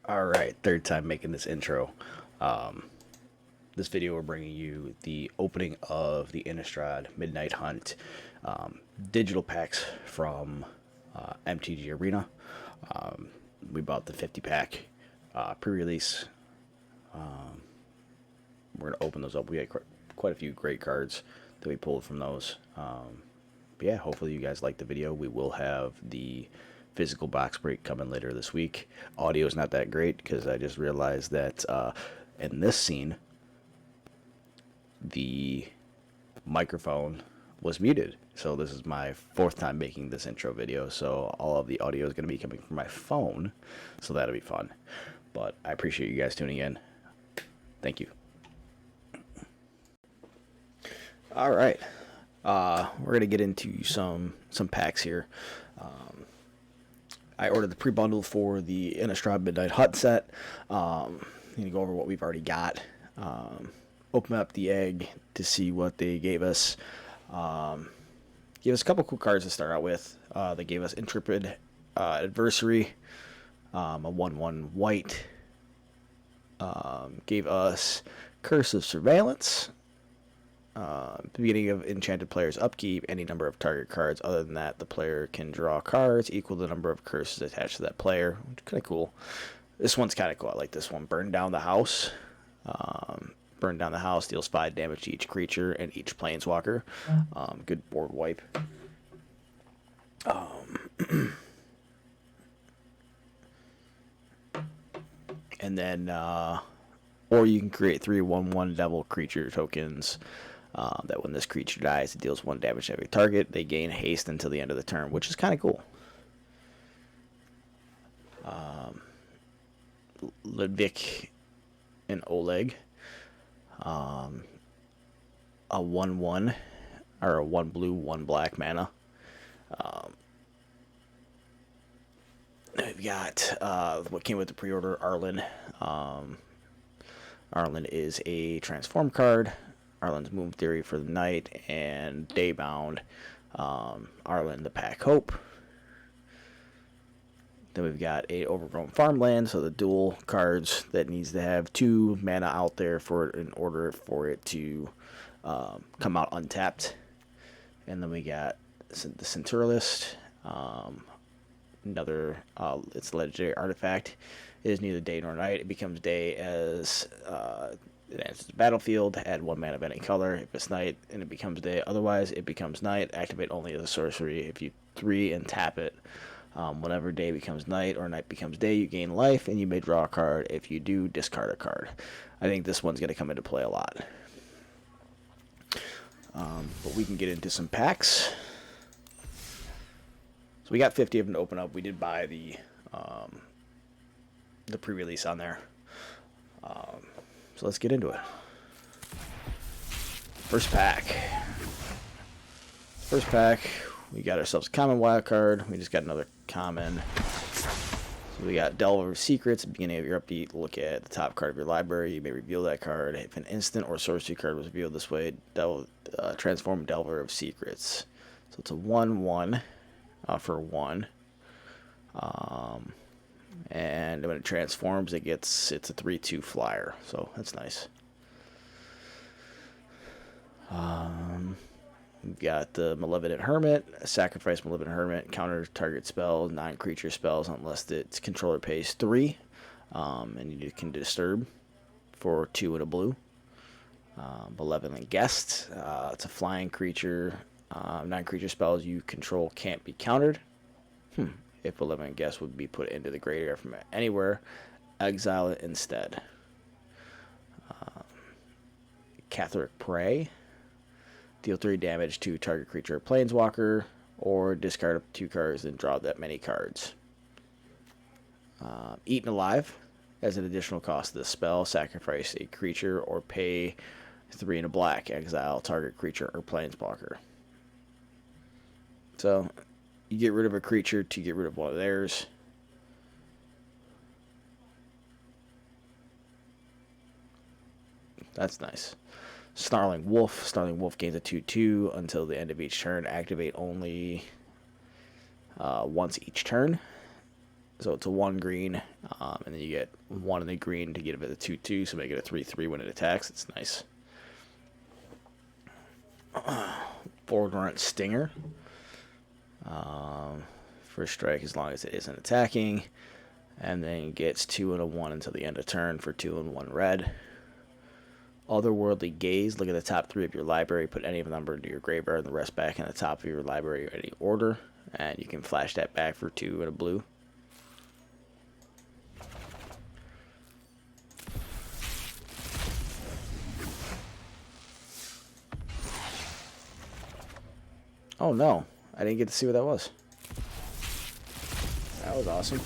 Alright, third time making this intro. This video we're bringing you the opening of the Innistrad Midnight Hunt digital packs from MTG Arena. We bought the 50 pack pre-release. We're going to open those up. We had quite a few great cards that we pulled from those. But yeah, hopefully you guys like the video. We will have the physical box break coming later this week. Audio is not that great because I just realized that in this scene, the microphone was muted. So this is my fourth time making this intro video. So all of the audio is going to be coming from my phone. So that'll be fun. But I appreciate you guys tuning in. Thank you. All right. We're going to get into some packs here. I ordered the pre-bundle for the Innistrad Midnight Hunt set. Need to go over what we've already got. Open up the egg to see what they gave us. Gave us a couple cool cards to start out with. They gave us Intrepid Adversary, a 1/1 white. Gave us Curse of Surveillance. Beginning of enchanted player's upkeep, any number of target cards other than that, the player can draw cards equal to the number of curses attached to that player. Kind of cool. This one's kind of cool. I like this one. Burn down the house. Burn down the house deals 5 damage to each creature and each planeswalker. Good board wipe. And then, or you can create 3/1/1 devil creature tokens. That when this creature dies, it deals 1 damage to every target. They gain haste until the end of the turn, which is kind of cool. Ludwig and Oleg. A 1/1 or a 1 blue, 1 black mana. We've got what came with the pre-order, Arlen. Arlen is a transform card. Arlen's Moon Theory for the night, and Daybound. Arlen the Pack Hope. Then we've got a Overgrown Farmland, so the dual cards that needs to have 2 mana out there for it in order for it to come out untapped. And then we got the Centuralist. Another, it's a legendary artifact. It is neither day nor night. It becomes day as it enters the battlefield. Add 1 mana of any color. If it's night and it becomes day, otherwise it becomes night. Activate only as a sorcery. If you 3 and tap it, whenever day becomes night or night becomes day, you gain life and you may draw a card. If you do, discard a card. I think this one's going to come into play a lot. But we can get into some packs. So we got 50 of them to open up. We did buy the pre-release on there. So let's get into it. First pack. We got ourselves a common wild card. We just got another common. So we got Delver of Secrets. At the beginning of your update, look at the top card of your library. You may reveal that card. If an instant or sorcery card was revealed this way, transform Delver of Secrets. So it's a 1/1 for 1. And when it transforms, it's a 3/2 flyer. So that's nice. We've got the Malevolent Hermit. Sacrifice Malevolent Hermit. Counter target spell, 9 creature spells unless its controller pays 3. And you can disturb for 2 and a blue. Malevolent Guest. It's a flying creature. 9 creature spells you control can't be countered. If Malevolent Guest would be put into the graveyard from anywhere, exile it instead. Catholic Prey. Deal 3 damage to target creature or planeswalker, or discard up to 2 cards and draw that many cards. Eaten Alive. As an additional cost of the spell, sacrifice a creature or pay 3 and a black. Exile target creature or planeswalker. So you get rid of a creature to get rid of one of theirs. That's nice. Snarling Wolf. Snarling Wolf gains a 2/2 until the end of each turn. Activate only once each turn. So it's a 1 green, and then you get 1 in the green to get it a 2/2, so make it a 3/3 when it attacks. It's nice. Forward Stinger. First strike as long as it isn't attacking. And then gets 2 and a 1 until the end of turn for 2 and 1 red. Otherworldly Gaze. Look at the top 3 of your library. Put any of the number into your graveyard and the rest back in the top of your library in any order. And you can flash that back for 2 and a blue. Oh no, I didn't get to see what that was. That was awesome.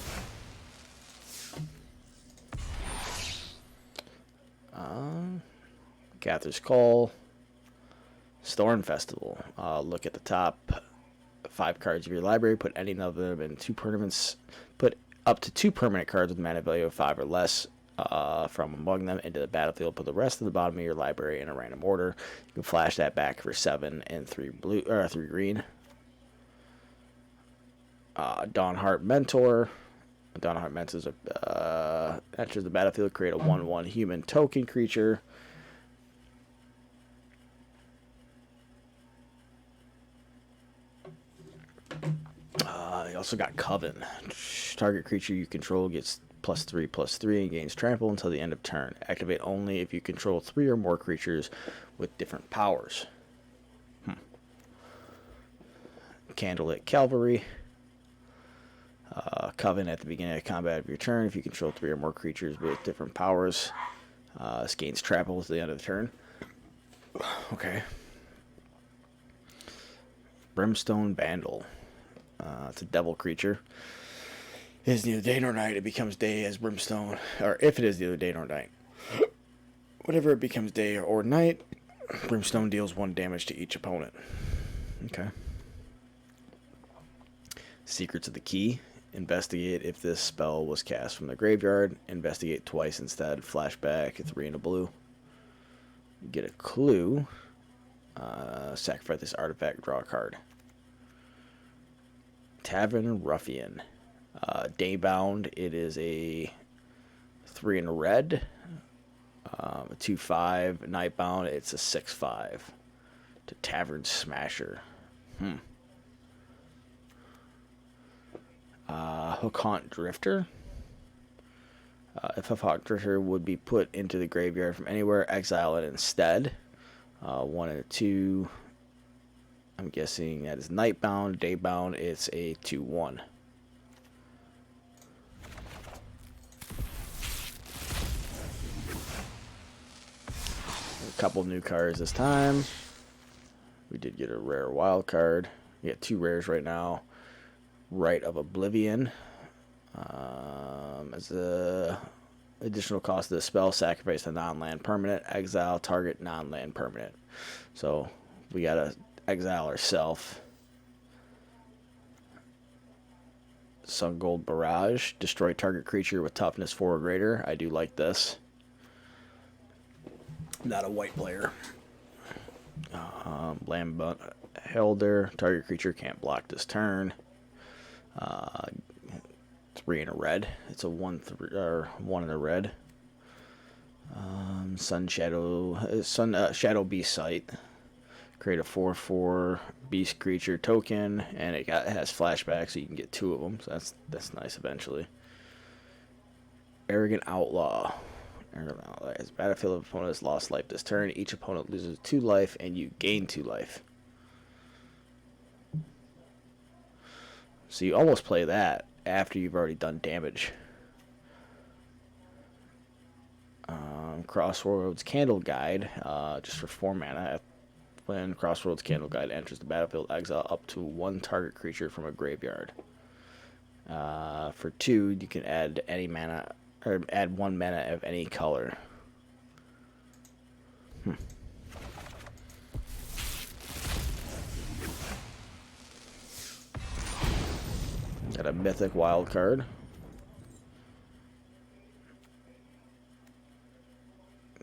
Gather's Call. Storm Festival. Look at the top 5 cards of your library. Put any of them in 2 permanents. Put up to 2 permanent cards with mana value of 5 or less from among them into the battlefield. Put the rest of the bottom of your library in a random order. You can flash that back for 7 and 3 blue or 3 green. Dawnheart Mentor. Dawnheart Mentor enters the battlefield. Create a 1/1 human token creature. You also got Coven. Target creature you control gets +3/+3 and gains trample until the end of turn. Activate only if you control 3 or more creatures with different powers. Candlelit Cavalry. Coven at the beginning of combat of your turn. If you control 3 or more creatures with different powers, this gains trample until the end of the turn. Okay. Brimstone Vandal. It's a devil creature. It is neither day nor night. It becomes day as Brimstone. Or if it is neither day nor night. Whenever it becomes day or night, Brimstone deals 1 damage to each opponent. Okay. Secrets of the Key. Investigate if this spell was cast from the graveyard. Investigate twice instead. Flashback 3 and a blue. Get a clue. Sacrifice this artifact. Draw a card. Tavern Ruffian. Daybound. It is a 3 and a red. A 2/5. Nightbound. It's a 6/5. To Tavern Smasher. Hookhaunt Drifter. If Hookhaunt Drifter would be put into the graveyard from anywhere, exile it instead. 1 and a 2. I'm guessing that is Nightbound. Daybound, it's a 2/1. A couple new cards this time. We did get a rare wild card. We got 2 rares right now. Rite of Oblivion. As a additional cost of the spell, sacrifice a non-land permanent, exile target non-land permanent. So we gotta exile ourselves. Sun Gold Barrage. Destroy target creature with toughness 4 or greater. I do like this. Not a white player. Lambent Helder. Target creature can't block this turn. 3 in a red. It's a 1 in a red. Shadow Beast Sight. Create a 4/4 beast creature token, and it has flashback, so you can get 2 of them. So that's nice eventually. Arrogant Outlaw. As battlefield opponent has lost life this turn, each opponent loses 2 life, and you gain 2 life. So you almost play that after you've already done damage. Crossroads Candle Guide, just for 4 mana. When Crossroads Candle Guide enters the battlefield, exile up to 1 target creature from a graveyard. For 2, you can add any mana, or add 1 mana of any color. Got a mythic wild card.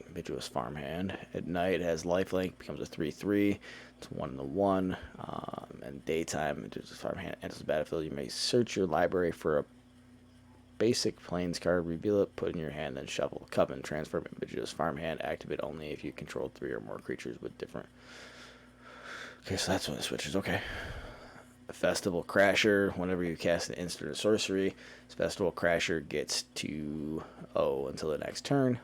Ambiguous Farmhand. At night, it has lifelink, becomes a 3/3. It's 1 and a 1. And daytime, Ambiguous Farmhand enters the battlefield. You may search your library for a basic plains card, reveal it, put it in your hand, then shuffle. Coven, transfer images, farmhand, activate only if you control 3 or more creatures with different. Okay, so that's when it switches. Okay. Festival Crasher, whenever you cast an instant or sorcery, Festival Crasher gets to 0 until the next turn.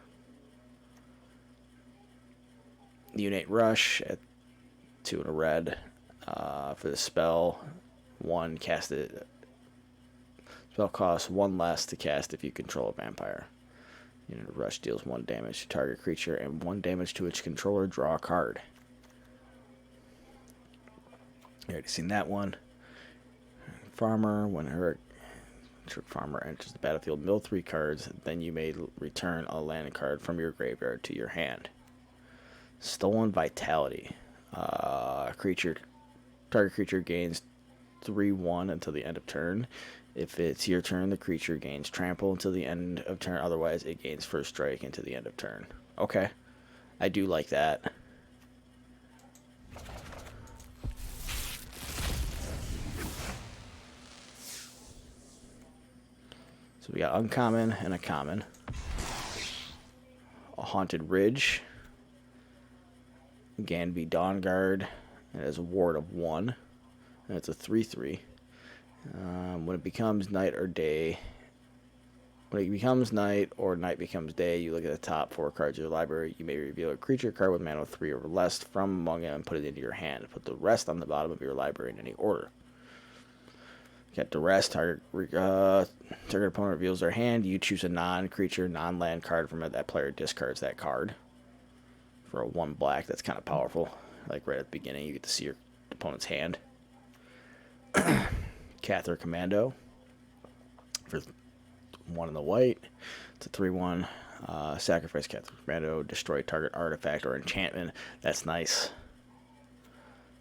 Unite Rush at 2 and a red. For the spell, 1 cast it. Spell costs 1 less to cast if you control a vampire. Unit Rush deals 1 damage to target creature and 1 damage to its controller. Draw a card. You already seen that one. Farmer, when her farmer enters the battlefield, mill 3 cards, then you may return a land card from your graveyard to your hand. Stolen Vitality. Target creature gains 3/1 until the end of turn. If it's your turn, the creature gains trample until the end of turn. Otherwise, it gains first strike until the end of turn. Okay. I do like that. So we got uncommon and a common. A Haunted Ridge. Ganby Dawnguard. It has a ward of 1. And it's a 3/3. When it becomes night or day, when it becomes night or night becomes day, you look at the top 4 cards of your library. You may reveal a creature card with mana of 3 or less from among them and put it into your hand. Put the rest on the bottom of your library in any order. Get the rest. Target opponent reveals their hand. You choose a non-creature, non-land card from it. That player discards that card. For a 1 black, that's kind of powerful. Like right at the beginning, you get to see your opponent's hand. Cather Commando for 1 in the white. It's a 3/1. Sacrifice Cather Commando, destroy target artifact or enchantment. That's nice.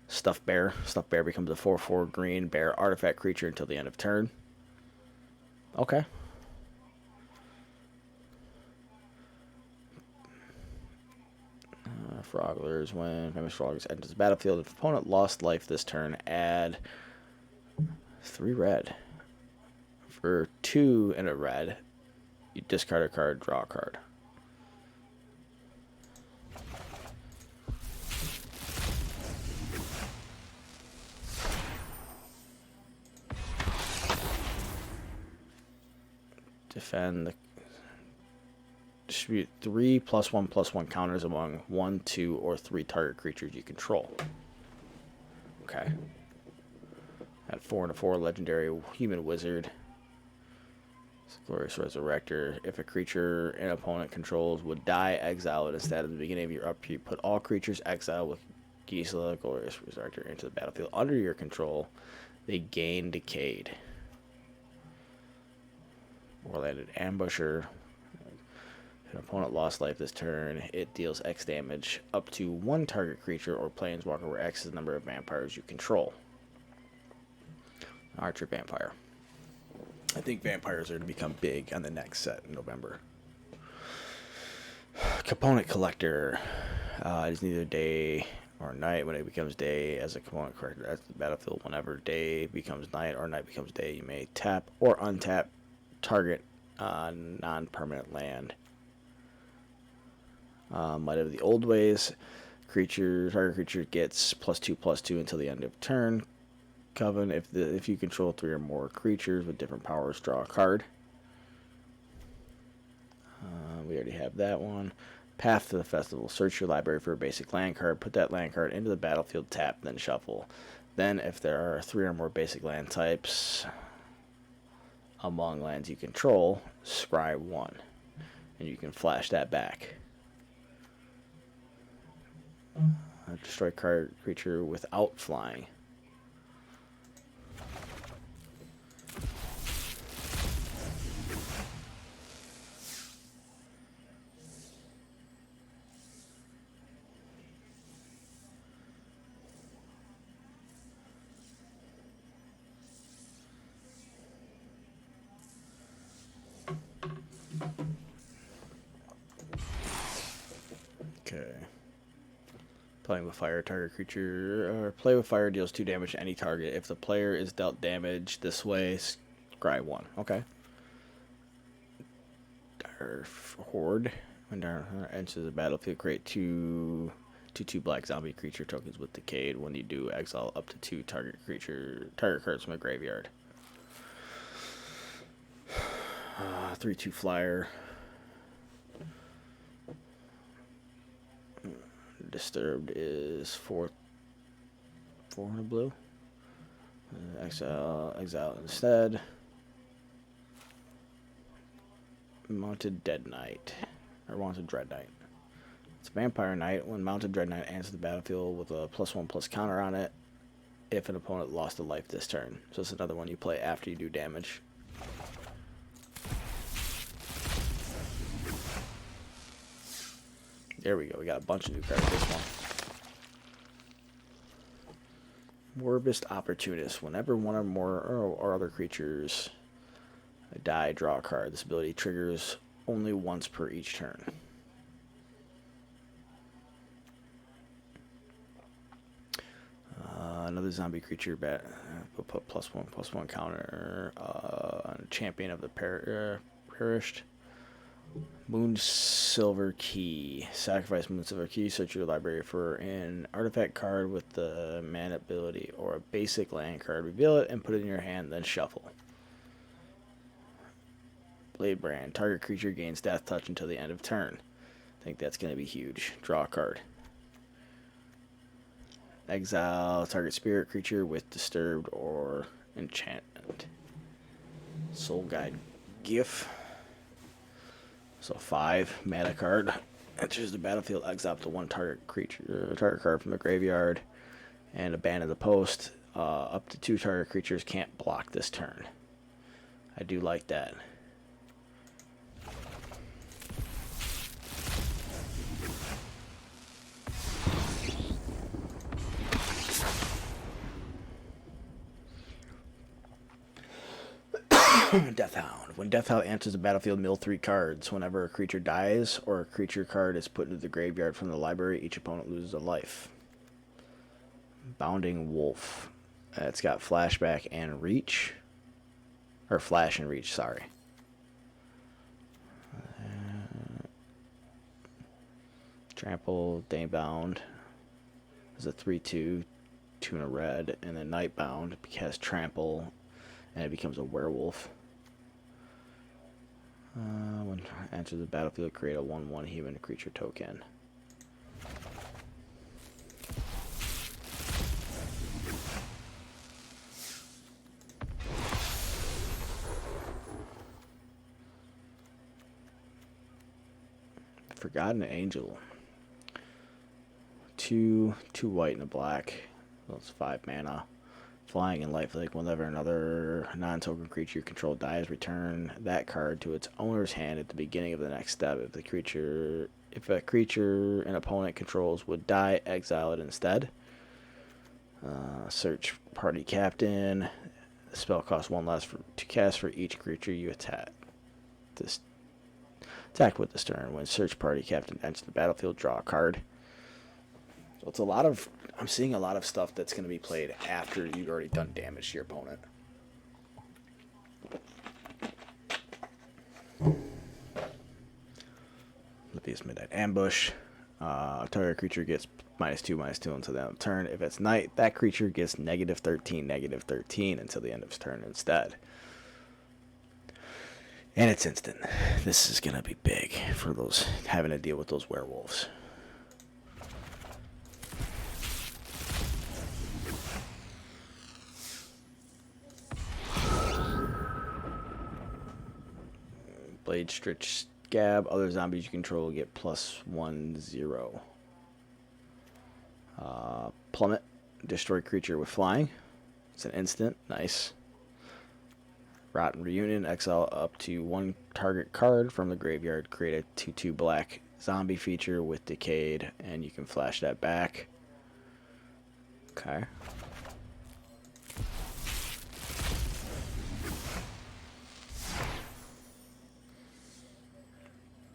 Stuffed Bear. Stuffed Bear becomes a 4/4 green bear artifact creature until the end of turn. Okay. Frogglers. When famous Froggers enters the battlefield, if opponent lost life this turn, add 3 red. For 2 and a red, you discard a card, draw a card. Defend the distribute 3 +1/+1 counters among 1, 2, or 3 target creatures you control. Okay. At 4 and a 4, legendary human wizard. Glorious Resurrector. If a creature an opponent controls would die, exile it. Instead, at the beginning of your upkeep, put all creatures exiled with Gisela, Glorious Resurrector, into the battlefield under your control. They gain Decayed. Four-landed Ambusher. If an opponent lost life this turn, it deals X damage up to 1 target creature or planeswalker where X is the number of vampires you control. Archer Vampire. I think vampires are going to become big on the next set in November. Component Collector. It is neither day or night. When it becomes day, as a component collector at the battlefield, whenever day becomes night or night becomes day, you may tap or untap target non-permanent land. Might of the Old Ways. Target creature gets +2/+2 until the end of turn. Coven, if you control 3 or more creatures with different powers, draw a card. We already have that one. Path to the Festival. Search your library for a basic land card. Put that land card into the battlefield, tap, then shuffle. Then, if there are 3 or more basic land types among lands you control, scry 1. And you can flash that back. Destroy card creature without flying. Okay. Playing with fire, target creature, or play with fire deals 2 damage to any target. If the player is dealt damage this way, scry 1. Okay. or horde. When down enters the battlefield, create 2/2 black zombie creature tokens with Decayed. When you do, exile up to 2 target cards from the graveyard. 3/2 flyer. Disturbed is 400 blue. Exile instead. Mounted Dread Knight. It's a Vampire Knight. When Mounted Dread Knight enters the battlefield with a +1/+1 counter on it, if an opponent lost a life this turn. So it's another one you play after you do damage. There we go. We got a bunch of new cards this one. Morbist Opportunist. Whenever one or more or other creatures die, draw a card. This ability triggers only once per each turn. Another zombie creature will put +1/+1 counter on a champion of the perished. Moonsilver Key. Sacrifice Moonsilver Key. Search your library for an artifact card with the mana ability or a basic land card. Reveal it and put it in your hand, then shuffle. Blade Brand. Target creature gains Death Touch until the end of turn. I think that's going to be huge. Draw a card. Exile target spirit creature with Disturbed or Enchantment. Soul Guide Gif. So 5 mana card. Enters the battlefield, exile up to 1 target card from the graveyard, and abandon the post. Up to 2 target creatures can't block this turn. I do like that. Death Hound. When Death Hound enters the battlefield, mill 3 cards. Whenever a creature dies or a creature card is put into the graveyard from the library, each opponent loses a life. Bounding Wolf. It's got flashback and reach. Or flash and reach, sorry. Trample, Daybound. There's a 3/2, 2 and a red, and then Nightbound has Trample, and it becomes a werewolf. When enters the battlefield, create a 1/1 human creature token. Forgotten Angel. 2 white and a black. That's 5 mana. Flying and lifelink. Whenever another non-token creature you control dies, return that card to its owner's hand at the beginning of the next step. If a creature an opponent controls would die, exile it instead. Search Party Captain. The spell costs 1 less to cast for each creature you attack. Attack with this turn. When Search Party Captain enters the battlefield, draw a card. So it's I'm seeing a lot of stuff that's going to be played after you've already done damage to your opponent. Livius Midnight Ambush. Target creature gets -2/-2 until the end of the turn. If it's night, that creature gets -13/-13 until the end of its turn instead. And it's instant. This is going to be big for those having to deal with those werewolves. Blade Stretch Scab. Other zombies you control get +1/0. Plummet. Destroy creature with flying. It's an instant. Nice. Rotten Reunion. Exile up to 1 target card from the graveyard. Create a 2/2 black zombie feature with Decayed, and you can flash that back. Okay.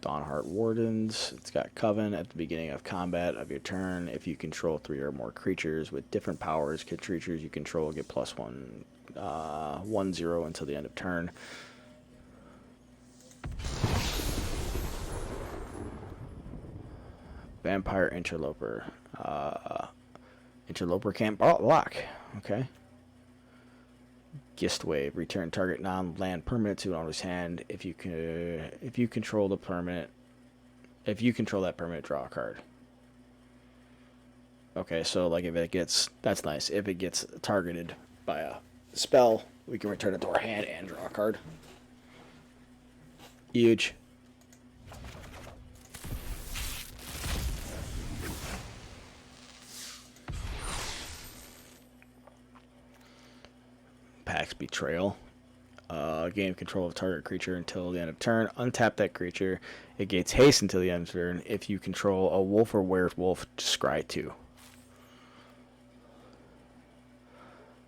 Dawnheart Wardens. It's got Coven. At the beginning of combat of your turn, if you control 3 or more creatures with different powers, creatures you control get +1/0 until the end of turn. Vampire Interloper. Interloper can't block. Okay. Gist Wave. Return target non-land permanent to an owner's hand. If you control the permanent, if you control that permanent, draw a card. Okay, so like if it gets, that's nice. If it gets targeted by a spell, we can return it to our hand and draw a card. Huge. Pax Betrayal. Gain control of target creature until the end of turn. Untap that creature. It gains haste until the end of turn. If you control a wolf or werewolf, scry 2.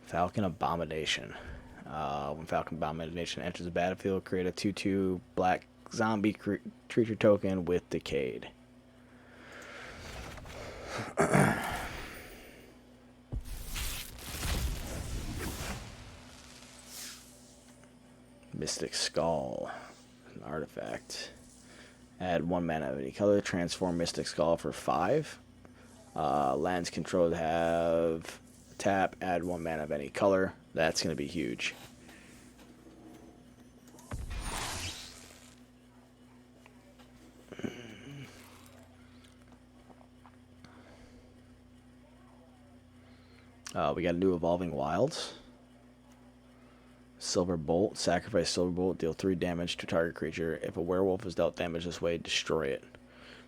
Falcon Abomination. When Falcon Abomination enters the battlefield, create a 2/2 black zombie creature token with Decayed. Mystic Skull. An artifact. Add 1 mana of any color. Transform Mystic Skull for 5. Lands controlled have tap. Add 1 mana of any color. That's going to be huge. We got a new Evolving Wilds. Silver Bolt. Sacrifice Silver Bolt. Deal 3 damage to target creature. If a werewolf is dealt damage this way, destroy it.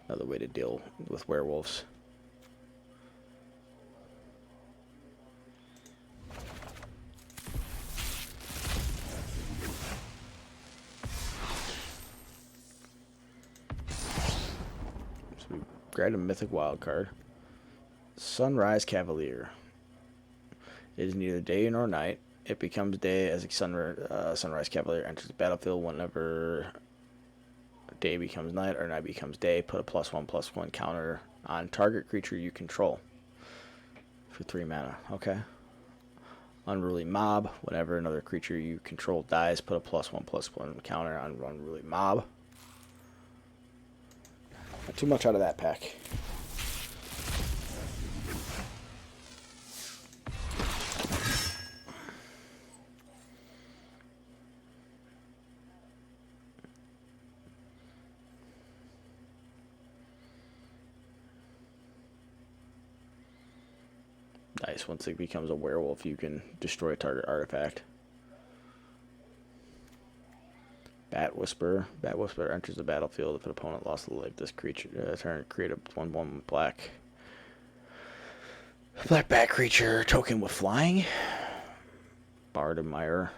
Another way to deal with werewolves. So we grabbed a Mythic Wild card. Sunrise Cavalier. It is neither day nor night. It becomes day as a Sunrise Cavalier enters the battlefield. Whenever day becomes night or night becomes day, put a +1/+1 counter on target creature you control for 3 mana. Okay. Unruly Mob. Whenever another creature you control dies, put a +1/+1 counter on Unruly Mob. Not too much out of that pack. Nice. Once it becomes a werewolf, you can destroy a target artifact. Bat Whisperer. Bat Whisperer enters the battlefield. If an opponent lost a life this creature turn, create a 1/1 black bat creature token with flying. Bard Admirer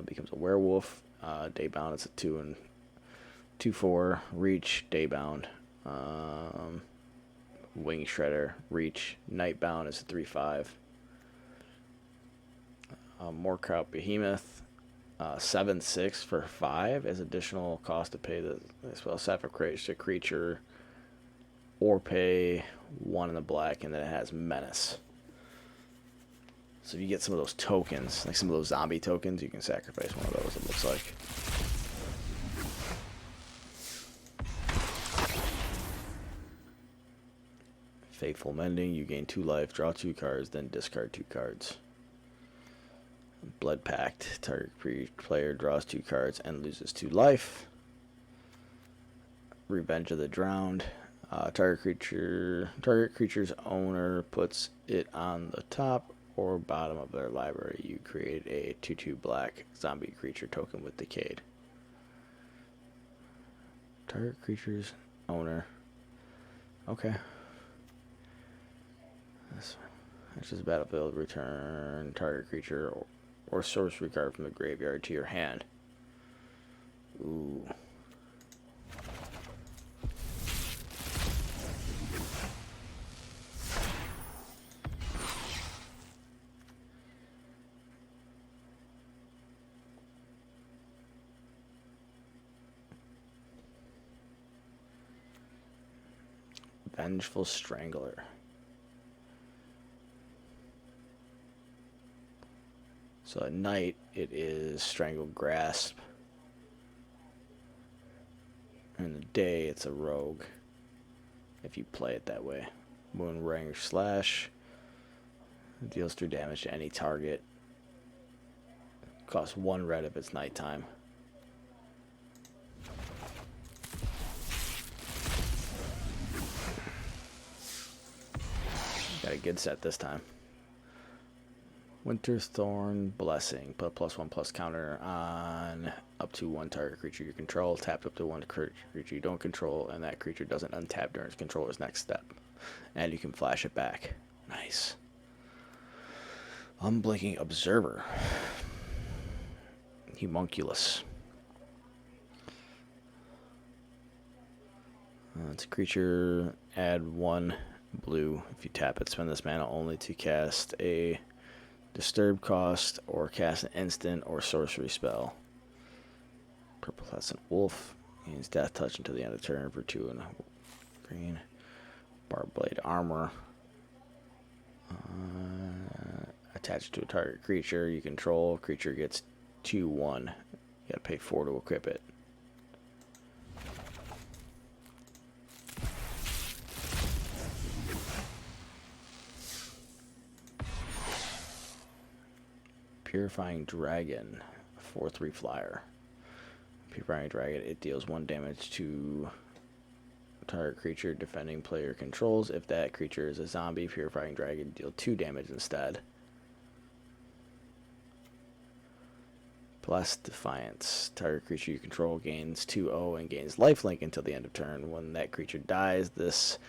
becomes a werewolf. Daybound. It's a 2/4 reach. Daybound. Wing Shredder, Reach, Nightbound is a 3/5. Moorcrout Behemoth, 7/6 for 5 as additional cost to pay the spell. Sacrifice a creature, or pay 1 in the black, and then it has Menace. So if you get some of those tokens, like some of those zombie tokens, you can sacrifice one of those, it looks like. Fateful Mending, you gain 2 life, draw 2 cards, then discard 2 cards. Blood Pact, target player draws 2 cards and loses 2 life. Revenge of the Drowned, target creature's owner puts it on the top or bottom of their library. You create a 2/2 black zombie creature token with Decayed. Target creature's owner. Okay. Enters the battlefield, return target creature or sorcery card from the graveyard to your hand. Ooh. Vengeful Strangler. So at night, it is Strangled Grasp. In the day, it's a Rogue. if you play it that way. Moon Ring Slash deals 3 damage to any target. Costs 1 red if it's nighttime. Got a good set this time. Winter's Thorn Blessing. Put a +1/+1 counter on up to 1 target creature you control. Tapped up to 1 creature you don't control, and that creature doesn't untap during its controller's next step. And you can flash it back. Nice. Unblinking Observer. Homunculus. It's a creature. Add 1 blue. If you tap it, spend this mana only to cast a disturb cost or cast an instant or sorcery spell. Purple-Hescent Wolf. Means Death Touch until the end of the turn for 2 and green. Barbed Blade Armor. Attached to a target creature you control. Creature gets 2/1. You gotta pay 4 to equip it. Purifying Dragon, 4/3 flyer. Purifying Dragon, it deals 1 damage to target creature defending player controls. If that creature is a zombie, Purifying Dragon deal 2 damage instead. Blessed Defiance. Target creature you control gains 2/0 and gains lifelink until the end of turn. When that creature dies, this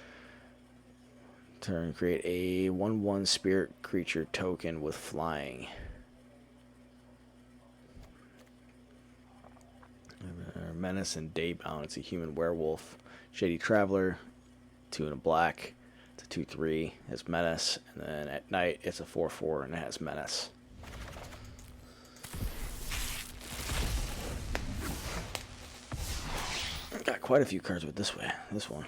turn create a 1/1 spirit creature token with flying. Menace and Daybound. It's a human werewolf. Shady Traveler. 2 and a black. It's a 2/3. It's Menace. And then at night, it's a 4/4 and it has Menace. Got quite a few cards with this one.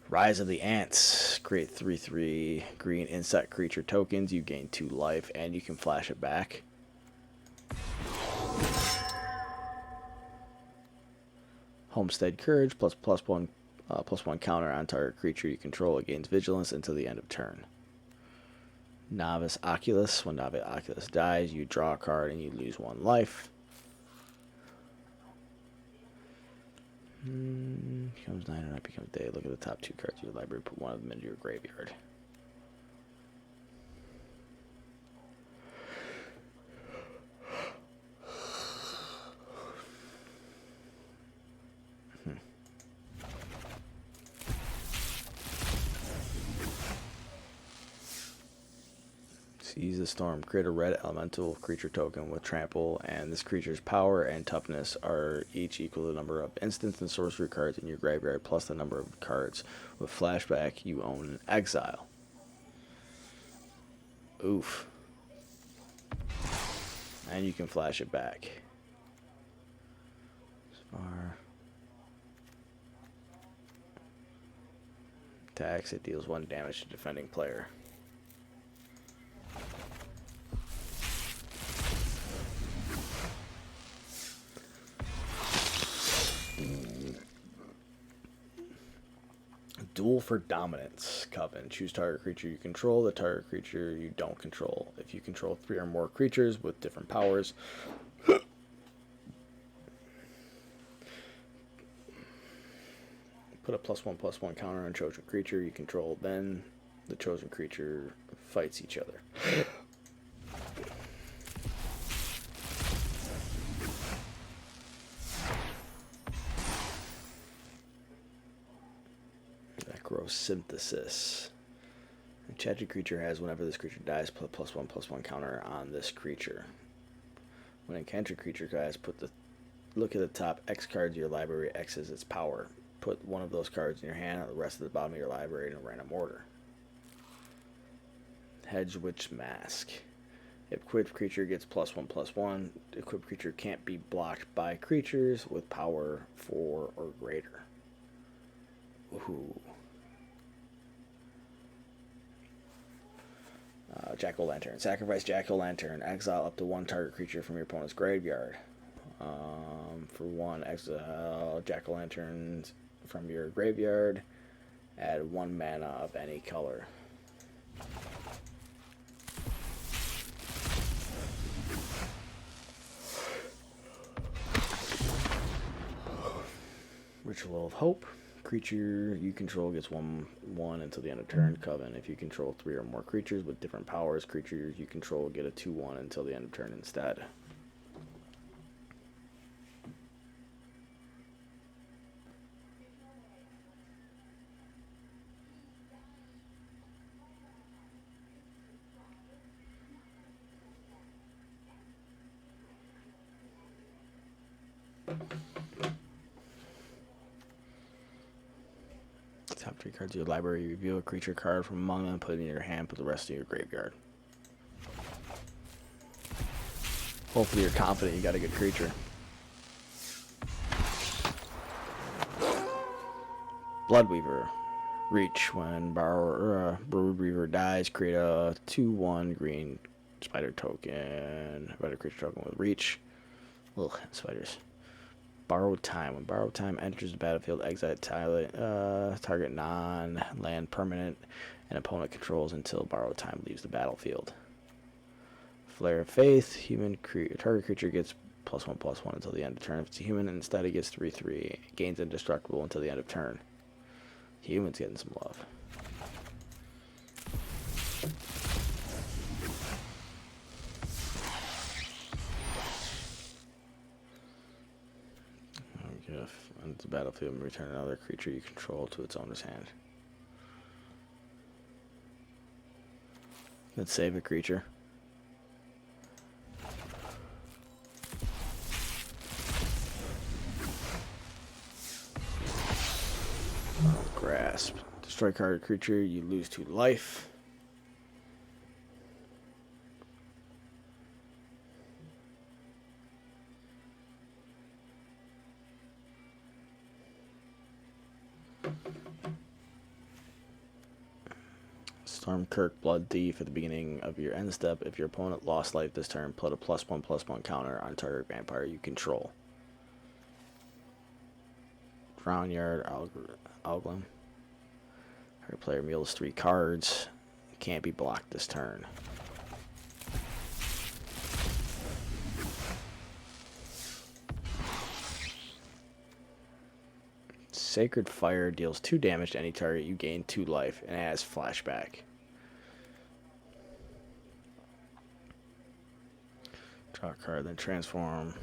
Rise of the Ants. Create 3/3 green insect creature tokens. You gain 2 life and you can flash it back. Homestead Courage +1 counter on target creature you control. It gains vigilance until the end of turn. Novice Oculus. When Novice Oculus dies, you draw a card and you lose 1 life. Becomes 9 and night becomes day. Look at the top 2 cards of your library. Put 1 of them into your graveyard. Seize the Storm. Create a red elemental creature token with trample, and this creature's power and toughness are each equal to the number of instant and sorcery cards in your graveyard plus the number of cards with flashback you own in exile. Oof. And you can flash it back. Attacks, it deals 1 damage to defending player. Duel for Dominance. Coven. Choose target creature you control, the target creature you don't control. If you control 3 or more creatures with different powers, put a +1/+1 counter on chosen creature you control, then the chosen creature fights each other. Synthesis. Enchanted creature has, whenever this creature dies, put a +1/+1 counter on this creature. When enchanted creature dies, look at the top X cards of your library. X is its power. Put 1 of those cards in your hand and the rest at the bottom of your library in a random order. Hedge Witch Mask. Equipped creature gets +1/+1. Equipped creature can't be blocked by creatures with power 4 or greater. Ooh. Jack-o'-lantern. Sacrifice Jack-o'-lantern. Exile up to 1 target creature from your opponent's graveyard. For 1, exile Jack-o'-lanterns from your graveyard. Add 1 mana of any color. Ritual of Hope. Creature you control gets 1/1 until the end of turn. Coven. If you control 3 or more creatures with different powers, creatures you control get a 2/1 until the end of turn instead. Top 3 cards of your library. You reveal a creature card from among them, put it in your hand, put the rest in your graveyard. Hopefully you're confident you got a good creature. Bloodweaver. Reach. When Broodweaver dies, create a 2/1 green spider token. Spider creature token with reach. Ugh, spiders. Borrowed Time. When Borrowed Time enters the battlefield, exile target non-land permanent and opponent controls until Borrowed Time leaves the battlefield. Flare of Faith. Target creature gets +1/+1 until the end of turn. If it's a human, instead it gets 3/3. Gains indestructible until the end of turn. Human's getting some love. If ends the battlefield and return another creature you control to its owner's hand. Let's save a creature. Grasp. Destroy card creature, you lose 2 life. Stormkirk Blood Thief. At the beginning of your end step, if your opponent lost life this turn, put a +1/+1 counter on target vampire you control. Drownyard Alglum. Your player mills 3 cards. Can't be blocked this turn. Sacred Fire deals 2 damage to any target. You gain 2 life and it has flashback. Draw a card, then transform.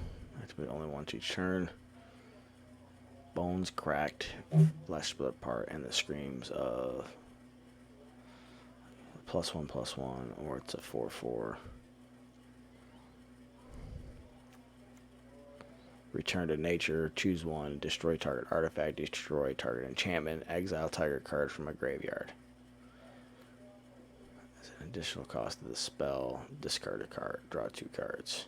Activate only once each turn. Bones cracked, flesh split apart, and the screams of +1/+1, or it's a 4/4. Return to nature, choose 1, destroy target artifact, destroy target enchantment, exile target card from a graveyard. As an additional cost of the spell, discard a card, draw 2 cards.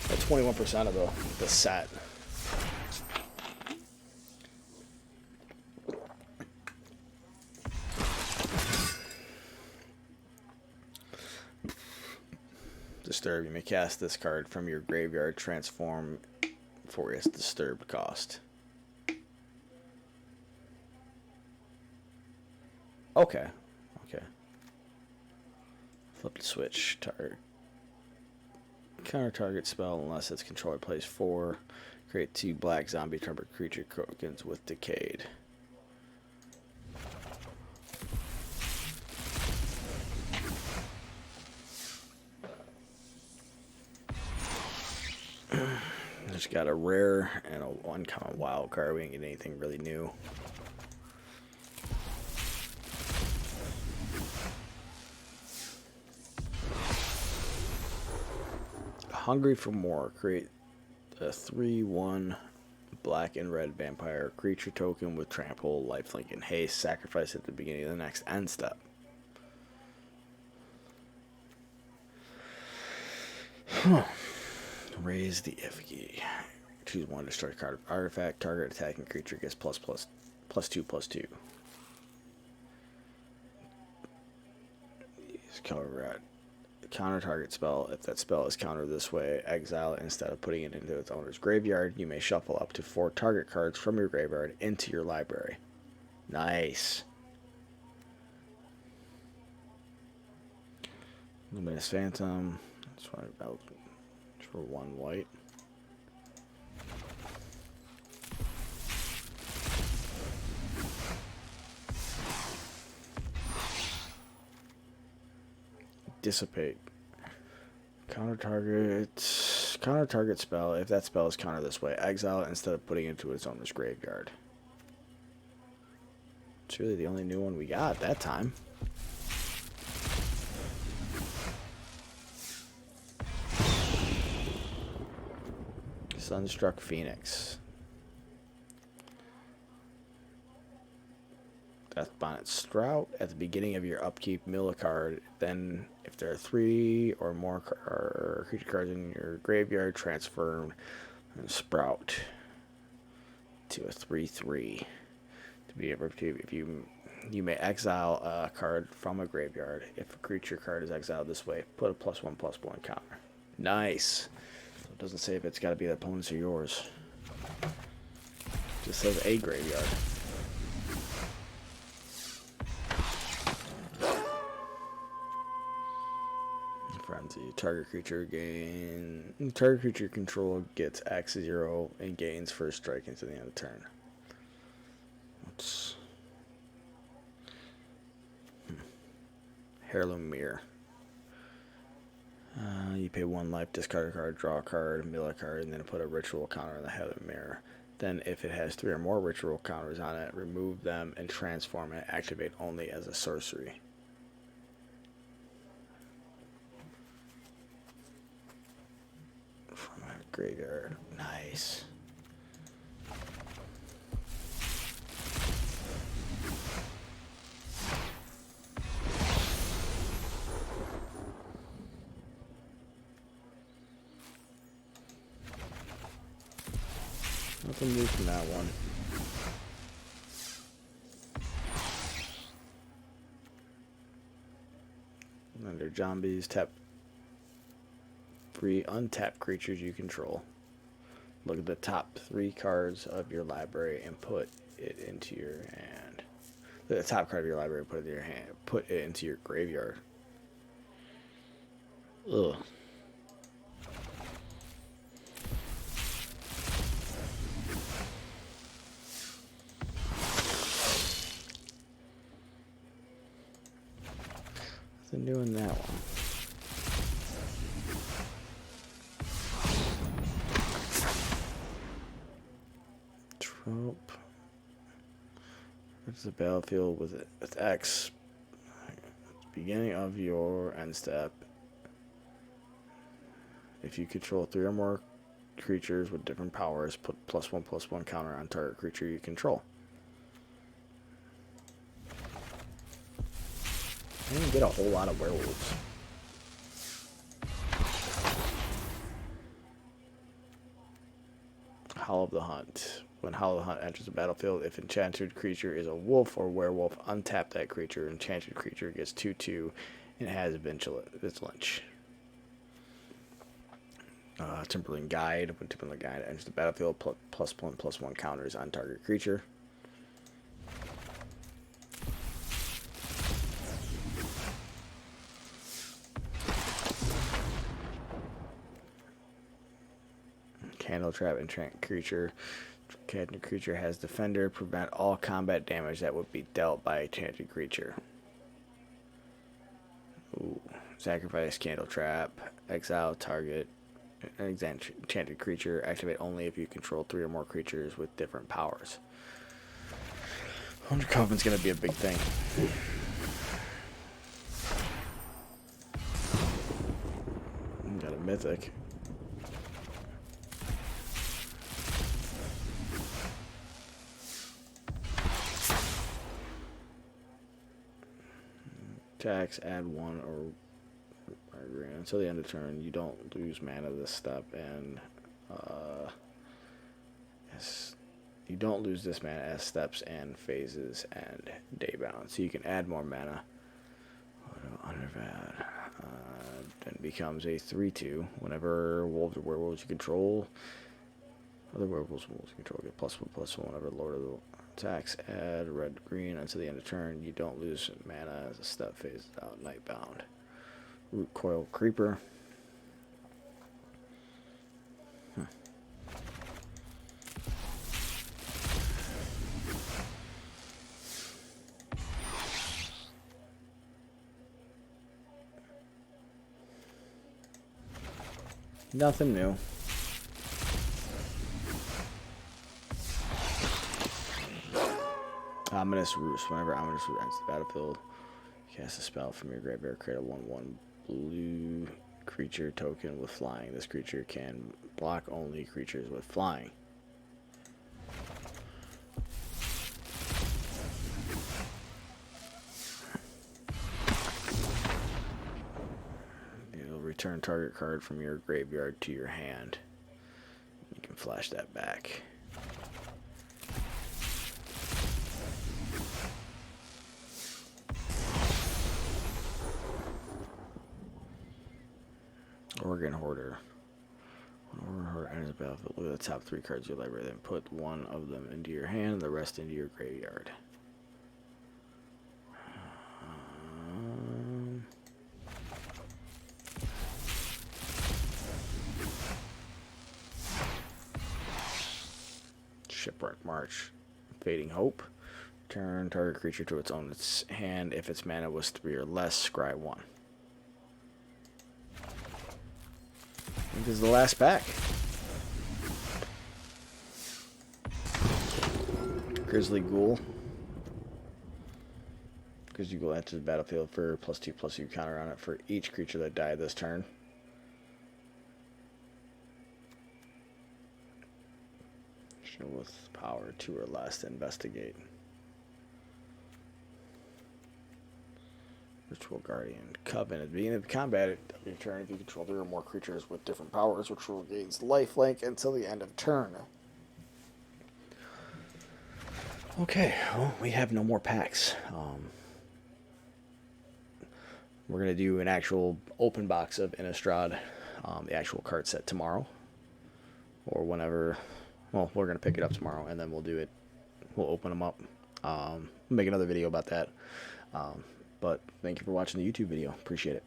That's 21% of the set. Disturb. You may cast this card from your graveyard, transform for its disturbed cost. Okay. Flip the switch. Counter target spell unless its controller plays 4. Create 2 black zombie trumpet creature tokens with Decayed. Just got a rare and a uncommon wild card. We didn't get anything really new. Hungry for More. Create a 3/1 black and red vampire creature token with trample, lifelink, and haste. Sacrifice at the beginning of the next end step. Raise the effigy. Choose 1 to destroy card artifact. Target attacking creature gets +2/+2. Use color red. Counter target spell. If that spell is countered this way, exile it instead of putting it into its owner's graveyard. You may shuffle up to 4 target cards from your graveyard into your library. Nice. Luminous Phantom. That's right, about for 1 white. Dissipate. Counter target spell. If that spell is countered this way, exile it instead of putting it into its owner's graveyard. It's really the only new one we got that time. Sunstruck Phoenix. Deathbonnet Strout. At the beginning of your upkeep, mill a card. Then, if there are 3 or more creature cards in your graveyard, transfer Sprout to a 3/3. To be able to, if you may exile a card from a graveyard. If a creature card is exiled this way, put a +1/+1 counter. Nice. So it doesn't say if it's got to be the opponent's or yours. It just says a graveyard. Frenzy. Target creature control gets X0 and gains first strike into the end of the turn. Let's Heirloom Mirror. You pay 1 life, discard a card, draw a card, mill a card, and then put a ritual counter in the Heirloom Mirror. Then, if it has 3 or more ritual counters on it, remove them and transform it. Activate only as a sorcery. From a graveyard. Nice. Nothing new from that one. Under zombies, tap 3 untapped creatures you control. Look at the top 3 cards of your library and put it into your hand. The top card of your library, put it in your hand. Put it into your graveyard. Ugh. Nothing doing that one. Trope. It's the battlefield with X. Beginning of your end step. If you control 3 or more creatures with different powers, put +1/+1 counter on target creature you control. I didn't get a whole lot of werewolves. Howl of the Hunt. When Howl of the Hunt enters the battlefield, if enchanted creature is a wolf or werewolf, untap that creature. Enchanted creature gets 2/2 and has vigilance. Timberland Guide. When Timberland Guide enters the battlefield, +1/+1 counters on target creature. Candle Trap, enchant creature. Enchanted creature has Defender. Prevent all combat damage that would be dealt by enchanted creature. Ooh. Sacrifice Candle Trap. Exile target. Enchanted creature. Activate only if you control 3 or more creatures with different powers. Wonder Coffin's gonna be a big thing. Got a mythic. Tax, add 1 or until the end of turn. You don't lose mana this step, and you don't lose this mana as steps and phases and daybound. So you can add more mana. Then becomes a 3/2. Whenever wolves or werewolves you control, other werewolves and wolves you control get +1/+1 whenever Lord of the attacks. Add red green until the end of turn. You don't lose mana as a step phases out. Nightbound. Root Coil Creeper. Nothing new. Ominous Roost. Whenever Ominous Roost enters the battlefield, cast a spell from your graveyard. Create a 1/1 blue creature token with flying. This creature can block only creatures with flying. You'll return target card from your graveyard to your hand. You can flash that back. Organ Hoarder. When Organ Hoarder enters the battlefield, look at the top 3 cards of your library, then put one of them into your hand and the rest into your graveyard. Shipwreck March. Fading Hope. Turn target creature to its own hand. If its mana was 3 or less, scry 1. I think this is the last pack. Grizzly Ghoul. Grizzly Ghoul enters the battlefield for +2/+2 counter on it for each creature that died this turn. Show with power 2 or less to investigate. Ritual Guardian. Coven. At the beginning of combat, at your turn, if you control 3 or more creatures with different powers, Ritual gains lifelink until the end of turn. Okay, well, we have no more packs. We're going to do an actual open box of Innistrad, the actual card set tomorrow. Or whenever, well, we're going to pick it up tomorrow, and then we'll do it. We'll open them up. Make another video about that. But thank you for watching the YouTube video. Appreciate it.